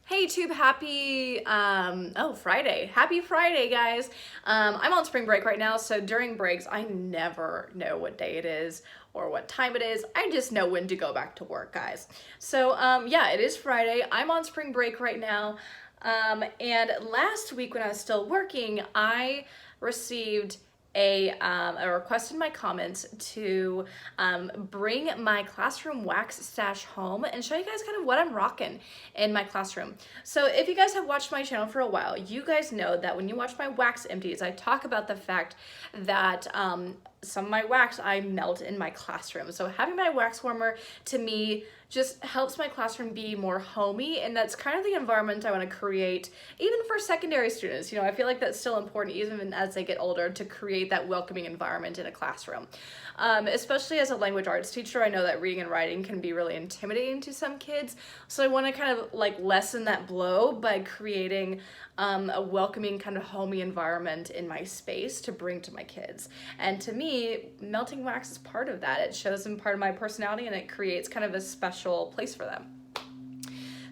Hey Tube, happy Friday. Happy Friday, guys. I'm on spring break right now, so during breaks I never know what day it is or what time it is. I just know when to go back to work, guys. So yeah, it is Friday. I'm on spring break right now. And last week when I was still working, I received a request in my comments to bring my classroom wax stash home and show you guys kind of what I'm rocking in my classroom. So if you guys have watched my channel for a while, you guys know that when you watch my wax empties, I talk about the fact that some of my wax I melt in my classroom. So having my wax warmer to me just helps my classroom be more homey, and that's kind of the environment I want to create even for secondary students. You know, I feel like that's still important even as they get older to create that welcoming environment in a classroom. Especially as a language arts teacher, I know that reading and writing can be really intimidating to some kids, so I want to kind of like lessen that blow by creating a welcoming kind of homey environment in my space to bring to my kids. And to me, melting wax is part of that. It shows them part of my personality and it creates kind of a special place for them.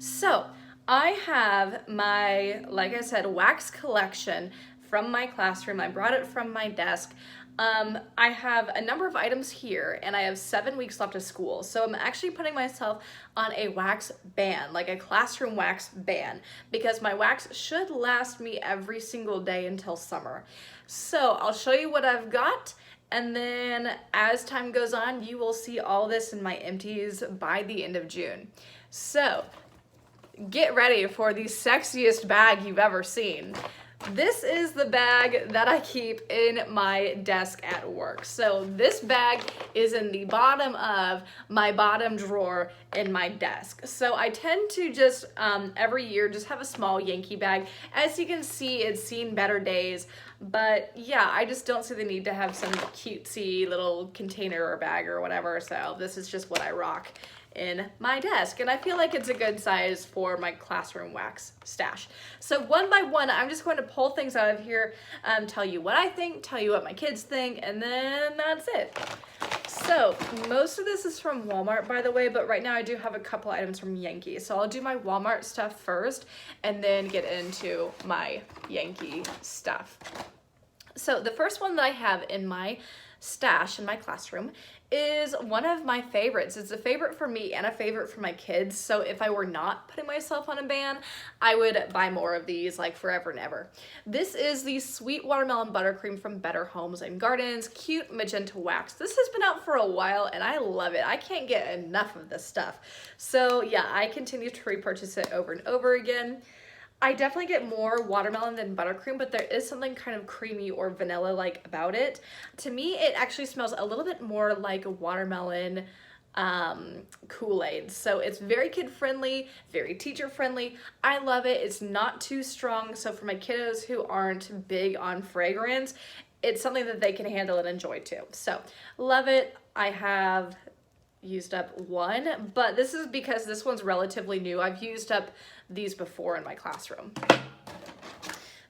So I have my, like I said, wax collection from my classroom. I brought it from my desk. I have a number of items here and I have 7 weeks left of school. So I'm actually putting myself on a wax ban, like a classroom wax ban, because my wax should last me every single day until summer. So I'll show you what I've got, and then as time goes on, you will see all this in my empties by the end of June. So get ready for the sexiest bag you've ever seen. This is the bag that I keep in my desk at work. So this bag is in the bottom of my bottom drawer in my desk. So I tend to just every year just have a small Yankee bag. As you can see, it's seen better days. But yeah, I just don't see the need to have some cutesy little container or bag or whatever. So this is just what I rock in my desk, and I feel like it's a good size for my classroom wax stash. So one by one, I'm just going to pull things out of here, tell you what I think, tell you what my kids think, and then that's it. So most of this is from Walmart, by the way, but right now I do have a couple items from Yankee. So I'll do my Walmart stuff first and then get into my Yankee stuff. So the first one that I have in my stash in my classroom is one of my favorites. It's a favorite for me and a favorite for my kids. So if I were not putting myself on a ban, I would buy more of these like forever and ever. This is the Sweet Watermelon Buttercream from Better Homes and Gardens Cute Magenta Wax. This has been out for a while and I love it. I can't get enough of this stuff. So yeah, I continue to repurchase it over and over again. I definitely get more watermelon than buttercream, but there is something kind of creamy or vanilla-like about it. To me, it actually smells a little bit more like a watermelon Kool-Aid. So it's very kid-friendly, very teacher-friendly. I love it. It's not too strong, so for my kiddos who aren't big on fragrance, it's something that they can handle and enjoy too. So love it. I have used up one, but this is because this one's relatively new. I've used up these before in my classroom.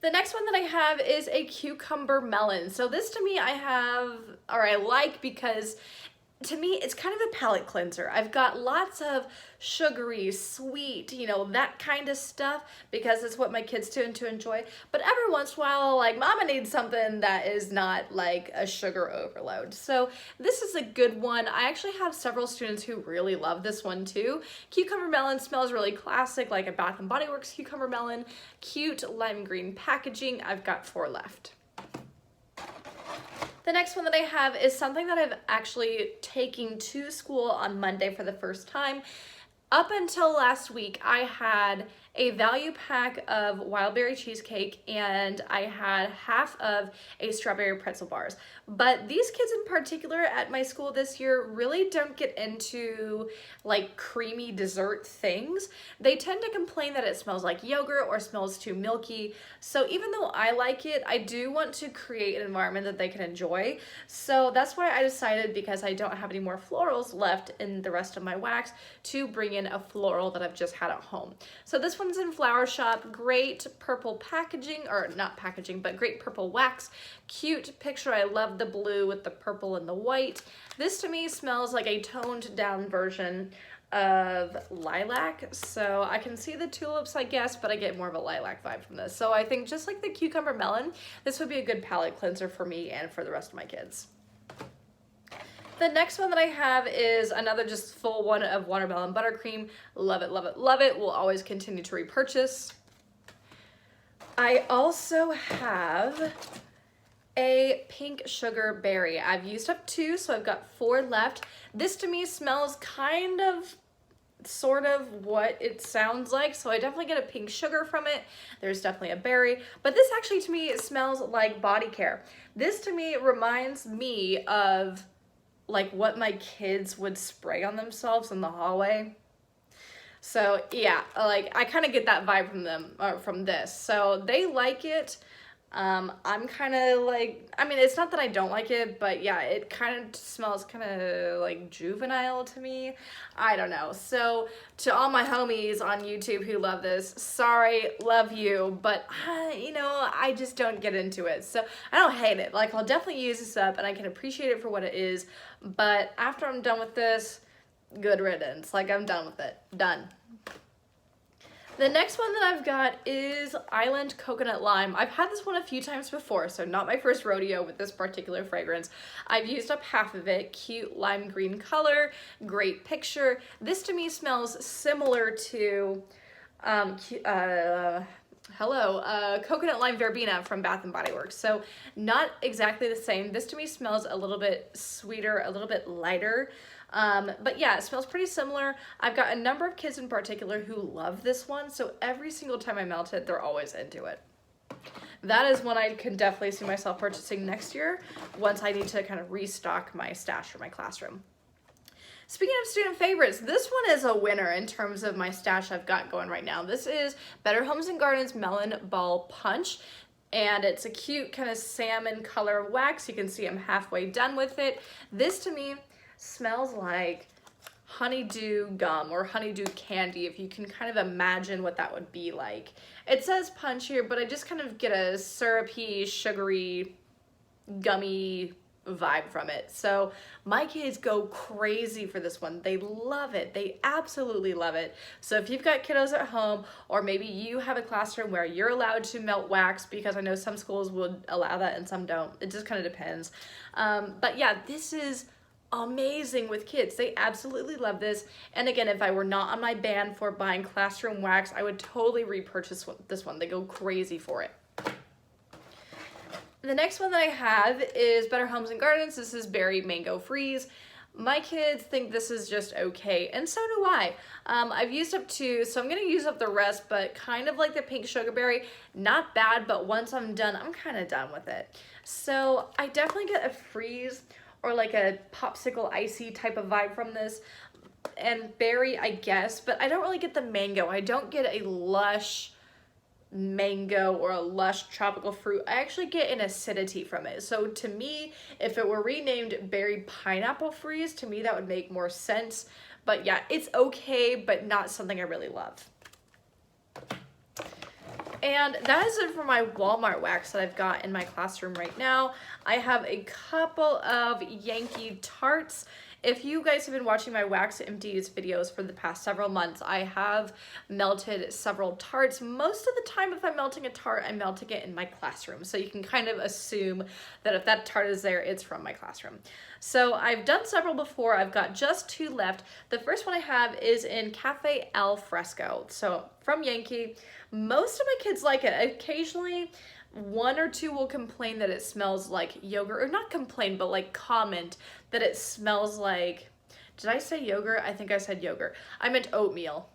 The next one that I have is a cucumber melon. So this to me I like because to me, it's kind of a palate cleanser. I've got lots of sugary, sweet, you know, that kind of stuff because it's what my kids tend to enjoy. But every once in a while, like, mama needs something that is not like a sugar overload. So this is a good one. I actually have several students who really love this one too. Cucumber melon smells really classic, like a Bath & Body Works cucumber melon. Cute lime green packaging. I've got 4 left. The next one that I have is something that I've actually taken to school on Monday for the first time. Up until last week, I had a value pack of wild berry cheesecake and I had half of a strawberry pretzel bars. But these kids in particular at my school this year really don't get into like creamy dessert things. They tend to complain that it smells like yogurt or smells too milky. So even though I like it, I do want to create an environment that they can enjoy. So that's why I decided, because I don't have any more florals left in the rest of my wax, to bring in a floral that I've just had at home. So this one's in Flower Shop. Great purple packaging, or not packaging, but great purple wax. Cute picture. I love the blue with the purple and the white. This to me smells like a toned down version of lilac. So I can see the tulips, I guess, but I get more of a lilac vibe from this. So I think just like the cucumber melon, this would be a good palette cleanser for me and for the rest of my kids. The next one that I have is another just full one of watermelon buttercream. Love it, love it, love it. Will always continue to repurchase. I also have a pink sugar berry. I've used up 2, so I've got 4 left. This to me smells kind of sort of what it sounds like, so I definitely get a pink sugar from it. There's definitely a berry, but this actually to me it smells like body care. This to me reminds me of like what my kids would spray on themselves in the hallway. So yeah, like I kind of get that vibe from them, or from this. So they like it. I'm kind of like, I mean, it's not that I don't like it, but yeah, it kind of smells kind of like juvenile to me. I don't know. So to all my homies on YouTube who love this, sorry, love you, but you know, I just don't get into it. So I don't hate it. Like I'll definitely use this up and I can appreciate it for what it is. But after I'm done with this, good riddance. Like I'm done with it. Done. The next one that I've got is Island Coconut Lime. I've had this one a few times before, so not my first rodeo with this particular fragrance. I've used up half of it. Cute lime green color, great picture. This to me smells similar to Coconut Lime Verbena from Bath & Body Works. So not exactly the same. This to me smells a little bit sweeter, a little bit lighter. But yeah, it smells pretty similar. I've got a number of kids in particular who love this one, so every single time I melt it, they're always into it. That is one I can definitely see myself purchasing next year once I need to kind of restock my stash for my classroom. Speaking of student favorites, this one is a winner in terms of my stash I've got going right now. This is Better Homes and Gardens Melon Ball Punch. And it's a cute kind of salmon color wax. You can see I'm halfway done with it. This to me smells like honeydew gum or honeydew candy, if you can kind of imagine what that would be like. It says punch here, but I just kind of get a syrupy, sugary, gummy vibe from it. So my kids go crazy for this one. They love it. They absolutely love it. So if you've got kiddos at home, or maybe you have a classroom where you're allowed to melt wax, because I know some schools would allow that and some don't. It just kind of depends. But yeah, this is amazing with kids. They absolutely love this. And again, if I were not on my ban for buying classroom wax, I would totally repurchase this one. They go crazy for it. The next one that I have is Better Homes and Gardens. This is Berry Mango Freeze. My kids think this is just okay, and so do I. I've used up 2, so I'm gonna use up the rest, but kind of like the pink sugar berry, not bad, but once I'm done, I'm kind of done with it. So I definitely get a freeze or like a popsicle icy type of vibe from this, and berry, I guess, but I don't really get the mango. I don't get a lush mango or a lush tropical fruit. I actually get an acidity from it. So to me, if it were renamed Berry Pineapple Freeze, to me that would make more sense. But yeah, it's okay, but not something I really love. And that is it for my Walmart wax that I've got in my classroom right now. I have a couple of Yankee tarts. If you guys have been watching my wax empties videos for the past several months, I have melted several tarts. Most of the time, if I'm melting a tart, I'm melting it in my classroom. So you can kind of assume that if that tart is there, it's from my classroom. So I've done several before. I've got just 2 left. The first one I have is in Cafe Al Fresco. So from Yankee. Most of my kids like it. Occasionally, 1 or 2 will complain that it smells like yogurt, or not complain, but like comment that it smells like, did I say yogurt? I think I said yogurt. I meant oatmeal.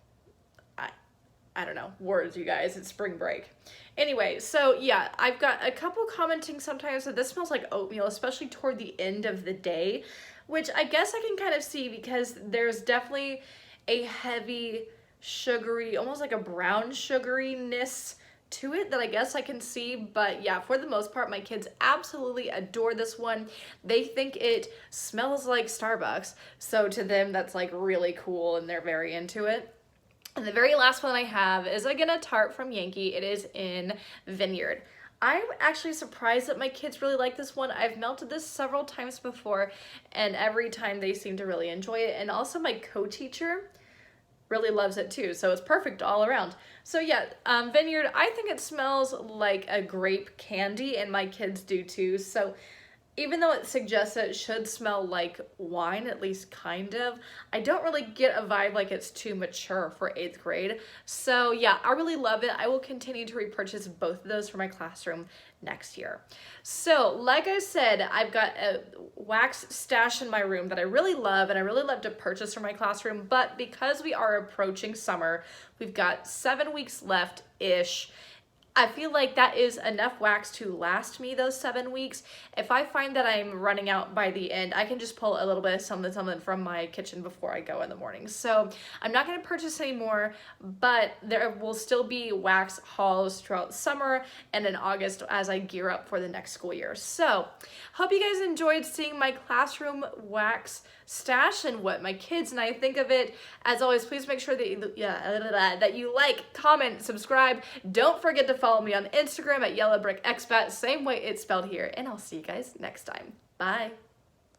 I don't know, words, you guys, it's spring break. Anyway, so yeah, I've got a couple commenting sometimes that this smells like oatmeal, especially toward the end of the day, which I guess I can kind of see because there's definitely a heavy, sugary, almost like a brown sugariness to it that I guess I can see. But yeah, for the most part, my kids absolutely adore this one. They think it smells like Starbucks, so to them that's like really cool and they're very into it. And the very last one I have is again a tart from Yankee. It is in Vineyard. I'm actually surprised that my kids really like this one. I've melted this several times before, and every time they seem to really enjoy it. And also my co-teacher really loves it too, so it's perfect all around. So yeah, Vineyard, I think it smells like a grape candy, and my kids do too. So even though it suggests that it should smell like wine, at least kind of, I don't really get a vibe like it's too mature for 8th grade. So yeah, I really love it. I will continue to repurchase both of those for my classroom next year. So like I said, I've got a wax stash in my room that I really love and I really love to purchase for my classroom, but because we are approaching summer, we've got 7 weeks left-ish. I feel like that is enough wax to last me those 7 weeks. If I find that I'm running out by the end, I can just pull a little bit of something from my kitchen before I go in the morning. So I'm not going to purchase any more, but there will still be wax hauls throughout summer and in August as I gear up for the next school year. So hope you guys enjoyed seeing my classroom wax stash and what my kids and I think of it. As always, please make sure that you like, comment, subscribe. Don't forget to follow me on Instagram at YellowBrickExpat, same way it's spelled here, and I'll see you guys next time. Bye.